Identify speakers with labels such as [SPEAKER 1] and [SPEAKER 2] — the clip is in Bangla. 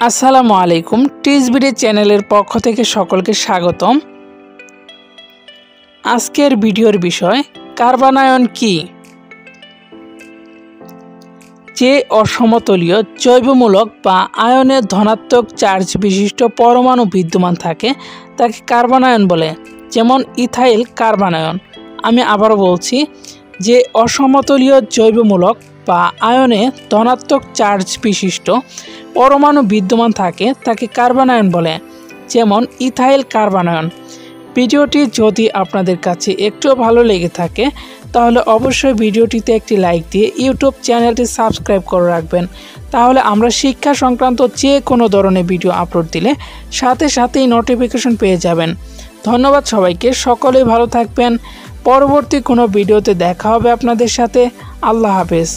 [SPEAKER 1] আসসালামু আলাইকুম। টিএসবিডি চ্যানেলের পক্ষ থেকে সকলকে স্বাগতম। আজকের ভিডিওর বিষয় কার্বনায়ন কি। যে অসমতলীয় জৈবমূলক বা আয়নের ধনাত্মক চার্জ বিশিষ্ট পরমাণু বিদ্যমান থাকে তাকে কার্বনায়ন বলে, যেমন ইথাইল কার্বনায়ন। আমি আবারও বলছি, যে অসমতলীয় জৈবমূলক বা আয়নে ধনাত্মক চার্জ বিশিষ্ট পরমাণু বিদ্যমান থাকে তাকে কার্বনায়ন বলে, যেমন ইথাইল কার্বনায়ন। ভিডিওটি যদি আপনাদের কাছে একটু ভালো লেগে থাকে তাহলে অবশ্যই ভিডিওটিতে একটি লাইক দিয়ে ইউটিউব চ্যানেলটি সাবস্ক্রাইব করে রাখবেন। তাহলে আমরা শিক্ষা সংক্রান্ত যে কোনো ধরনের ভিডিও আপলোড দিলে সাথে সাথেই নোটিফিকেশন পেয়ে যাবেন। ধন্যবাদ সবাইকে, সকলেই ভালো থাকবেন। পরবর্তী কোনো ভিডিওতে দেখা হবে আপনাদের সাথে। আল্লাহ হাফেজ।